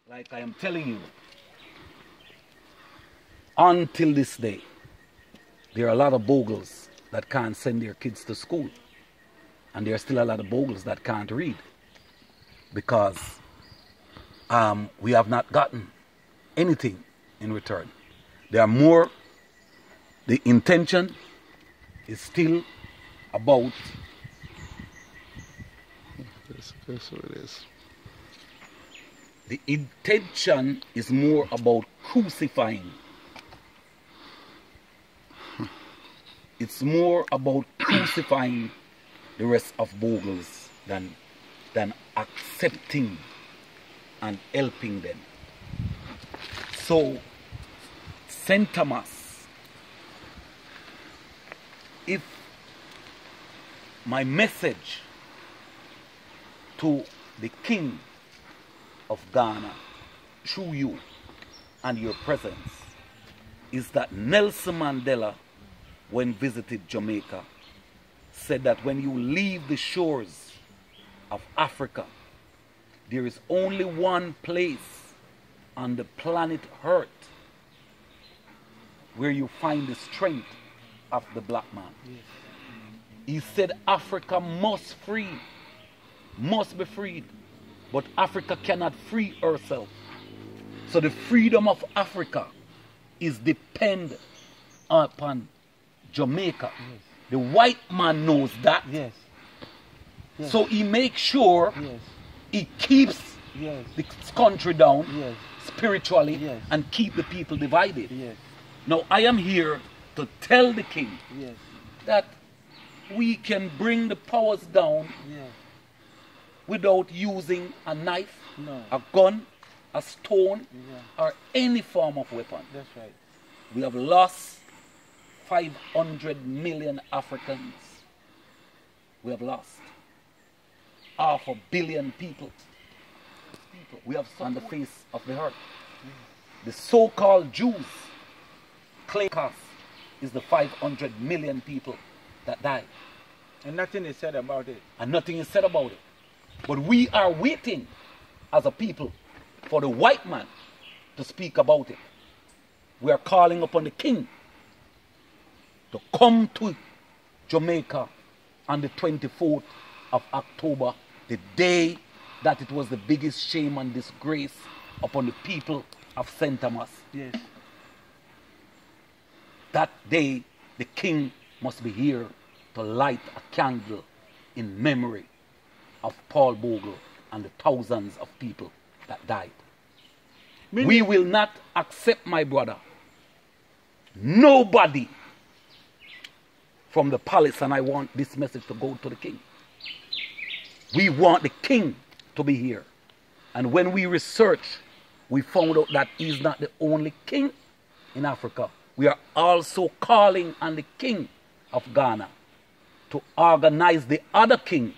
Like I am telling you, until this day, there are a lot of Bogles that can't send their kids to school. And there are still a lot of Bogles that can't read. Because we have not gotten anything in return. There are more, the intention is still about... That's what it is. The intention is more about crucifying. It's more about crucifying the rest of Bogles than accepting and helping them. So, St. Thomas, if my message to the King of Ghana through you and your presence is that Nelson Mandela, when visited Jamaica, said that when you leave the shores of Africa, there is only one place on the planet Earth where you find the strength of the black man. Yes. He said Africa must be freed, but Africa cannot free herself. So the freedom of Africa is dependent upon Jamaica. Yes. The white man knows that. Yes. Yes. So he makes sure he keeps the country down spiritually and keep the people divided. Yes. Now I am here to tell the king that we can bring the powers down without using a knife, a gun, a stone, or any form of weapon. That's right. We have lost 500 million Africans. We have lost 500 million people. We have on the face of the earth. The so-called Jews claim is the 500 million people that died. And nothing is said about it. And nothing is said about it. But we are waiting as a people for the white man to speak about it. We are calling upon the king to come to Jamaica on the 24th of October, the day that it was the biggest shame and disgrace upon the people of St. Thomas. Yes. That day, the king must be here to light a candle in memory of Paul Bogle and the thousands of people that died. We will not accept, my brother, nobody from the palace, and I want this message to go to the king. We want the king to be here. And when we research, we found out that he's not the only king in Africa. We are also calling on the king of Ghana to organize the other king.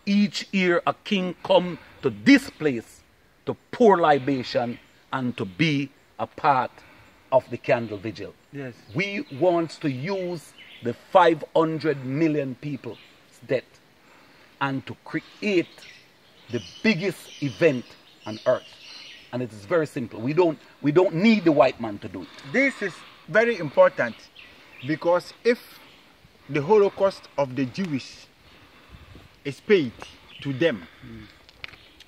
Each year a king come to this place to pour libation and to be a part of the candle vigil. Yes. We want to use the 500 million people's death and to create the biggest event on earth. And it is very simple. We don't need the white man to do it. This is very important, because if the Holocaust of the Jewish is paid to them,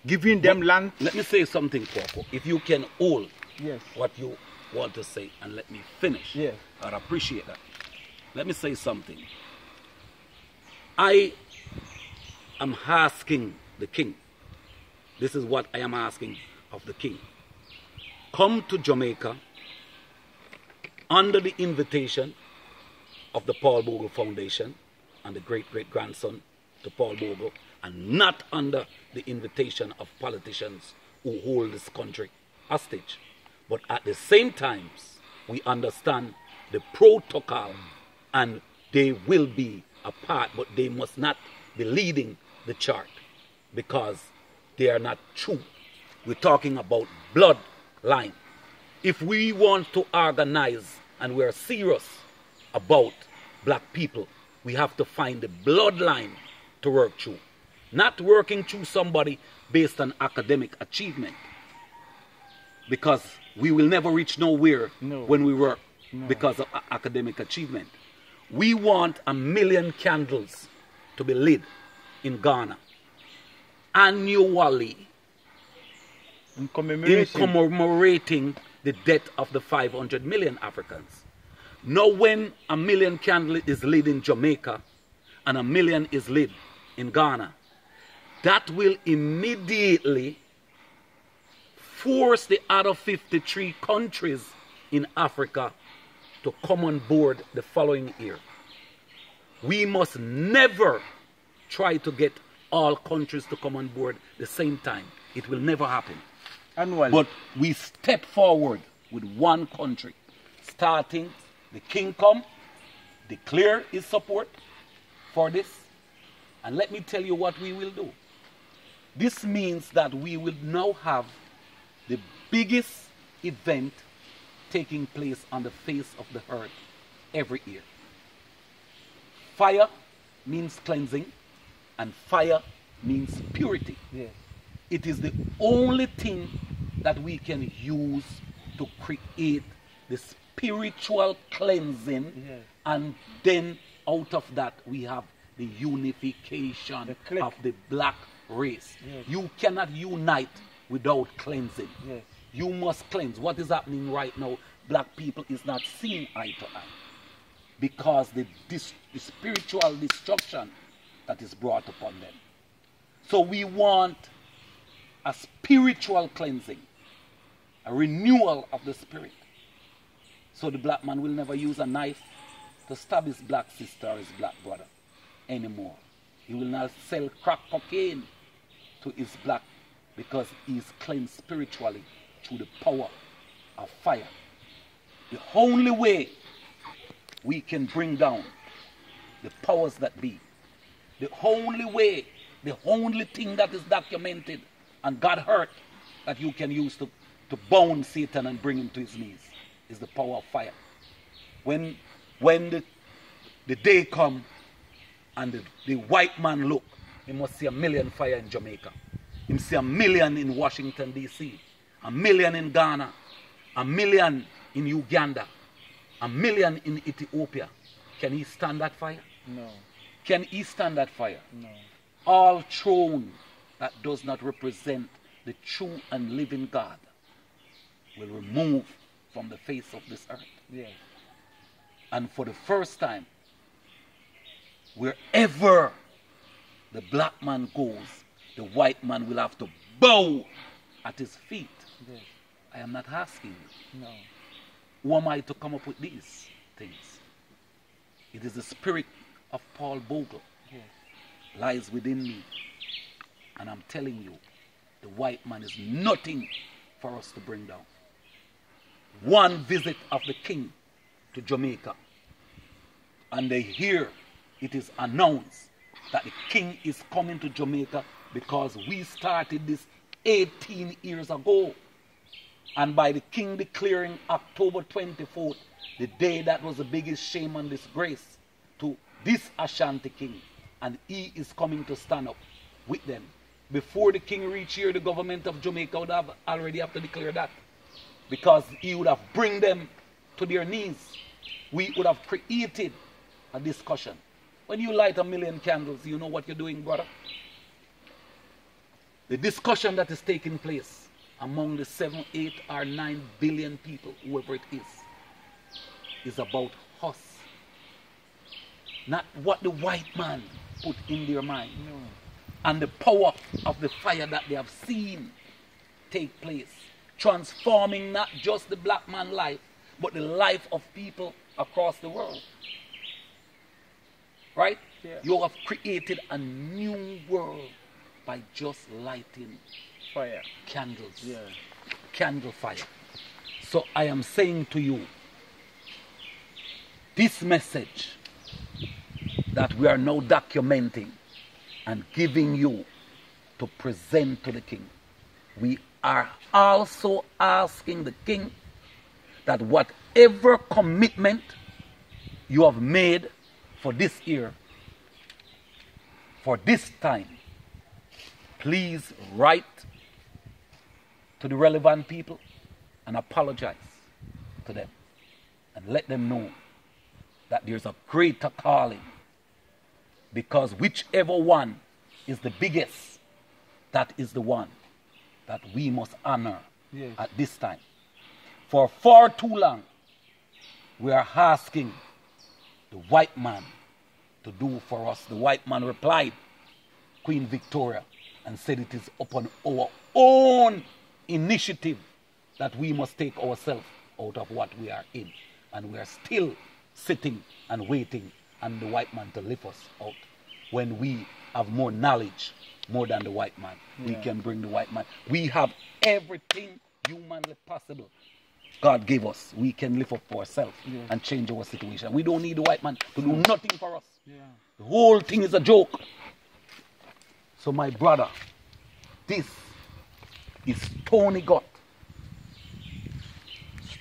giving them land... Let me say something, Kwaku. If you can hold what you want to say and let me finish, I'd appreciate that. Let me say something. I am asking the king, this is what I am asking of the king. Come to Jamaica under the invitation of the Paul Bogle Foundation and the great-great-grandson to Paul Bogle, and not under the invitation of politicians who hold this country hostage. But at the same time, we understand the protocol, and they will be a part, but they must not be leading the chart, because they are not true. We're talking about bloodline. If we want to organize and we're serious about black people, we have to find the bloodline to work through. Not working through somebody based on academic achievement. because we will never reach nowhere No. when we work No. because of academic achievement. We want 1 million candles to be lit in Ghana annually In in commemoration. commemorating the death of the 500 million Africans. Now when 1 million candle is lit in Jamaica and 1 million is lit in Ghana, that will immediately force the other 53 countries in Africa to come on board the following year. We must never try to get all countries to come on board the same time. It will never happen. Annually. But we step forward with one country, starting the king come, declare his support for this, and let me tell you what we will do. This means that we will now have the biggest event taking place on the face of the earth every year. Fire means cleansing, and fire means purity. Yes. It is the only thing that we can use to create the spiritual cleansing, Yes. and then out of that we have the unification The clique. of the black race. Yes. You cannot unite without cleansing. Yes. You must cleanse. What is happening right now? Black people is not seeing eye to eye because the spiritual destruction that is brought upon them. So we want a spiritual cleansing, a renewal of the spirit. So the black man will never use a knife to stab his black sister or his black brother anymore. He will not sell crack cocaine to his black, because he is cleansed spiritually through the power of fire. The only way we can bring down the powers that be, the only way, the only thing that is documented and God hurt that you can use to bound Satan and bring him to his knees is the power of fire. When the day come and the white man look, he must see 1 million fire in Jamaica. He see 1 million in Washington, D.C., 1 million in Ghana, 1 million in Uganda, 1 million in Ethiopia. Can he stand that fire? No. Can he stand that fire? No. All throne that does not represent the true and living God will remove from the face of this earth. Yes. And for the first time, wherever the black man goes, the white man will have to bow at his feet. Yes. I am not asking you. No. Who am I to come up with these things? It is the spirit of Paul Bogle Yes. lies within me. And I'm telling you, the white man is nothing for us to bring down. One visit of the king to Jamaica, and they hear it is announced that the king is coming to Jamaica because we started this 18 years ago. And by the king declaring October 24th, the day that was the biggest shame and disgrace to this Ashanti king, and he is coming to stand up with them. Before the king reached here, the government of Jamaica would have already have to declare that, because he would have bring them to their knees. We would have created a discussion. When you light 1 million candles, you know what you're doing, brother? The discussion that is taking place among the 7, 8, or 9 billion people, whoever it is about us. Not what the white man put in their mind. No. And the power of the fire that they have seen take place, transforming not just the black man's life, but the life of people across the world. Right? Yeah. You have created a new world by just lighting Fire. candles. Yeah. Candle fire. So I am saying to you, this message that we are now documenting and giving you to present to the king, we are also asking the king that whatever commitment you have made for this year, for this time, please write to the relevant people and apologize to them and let them know that there's a greater calling, because whichever one is the biggest, that is the one that we must honor at this time. For far too long, we are asking the white man to do for us. The white man replied, Queen Victoria, and said it is upon our own initiative that we must take ourselves out of what we are in. And we are still sitting and waiting on the white man to lift us out. When we have more knowledge, more than the white man, we can bring the white man. We have everything humanly possible God gave us. We can live up for ourselves and change our situation. We don't need the white man to do nothing for us. The whole thing is a joke. So my brother, this is Tony God.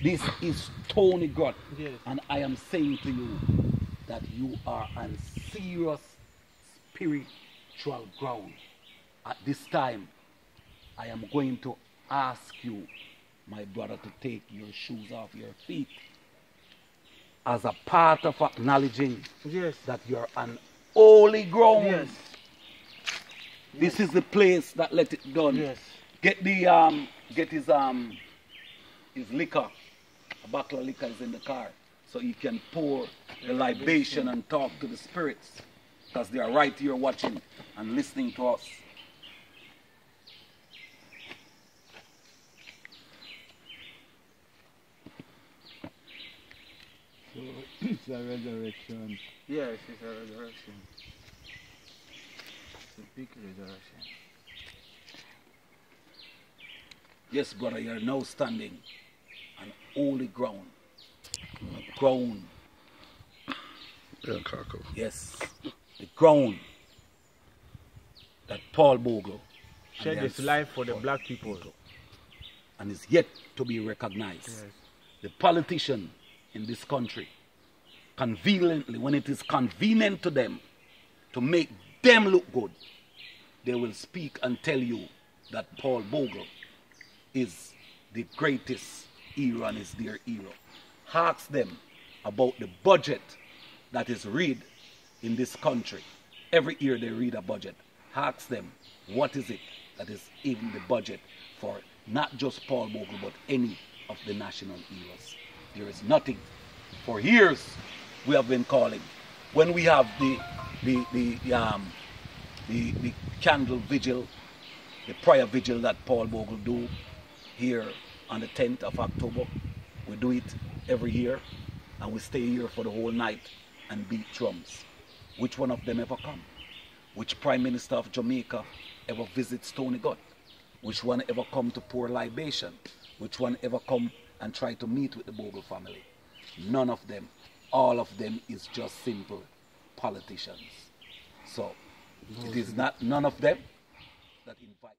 This is Tony God. And I am saying to you that you are on serious spiritual ground. At this time, I am going to ask you, my brother, to take your shoes off your feet as a part of acknowledging that you're on holy ground. This is the place that let it done. Get the get his liquor. A bottle of liquor is in the car, so you can pour the libation and talk to the spirits, because they are right here watching and listening to us. So it's a resurrection. Yes, it's a resurrection. It's a big resurrection. Yes, brother, you are now standing on holy ground. Ground. Yes, the ground that Paul Bogle shed his life for the black people, and is yet to be recognized. The politician in this country, conveniently, when it is convenient to them to make them look good, they will speak and tell you that Paul Bogle is the greatest hero and is their hero. Ask them about the budget that is read in this country. Every year they read a budget. Ask them, what is it that is in the budget for not just Paul Bogle, but any of the national heroes? There is nothing. For years we have been calling. When we have the candle vigil, the prayer vigil that Paul Bogle do here on the 10th of October, we do it every year, and we stay here for the whole night and beat drums. Which one of them ever come? Which Prime Minister of Jamaica ever visits Tony God? Which one ever come to pour libation? Which one ever come and try to meet with the Bogle family? None of them. All of them is just simple politicians. So it is not none of them that invite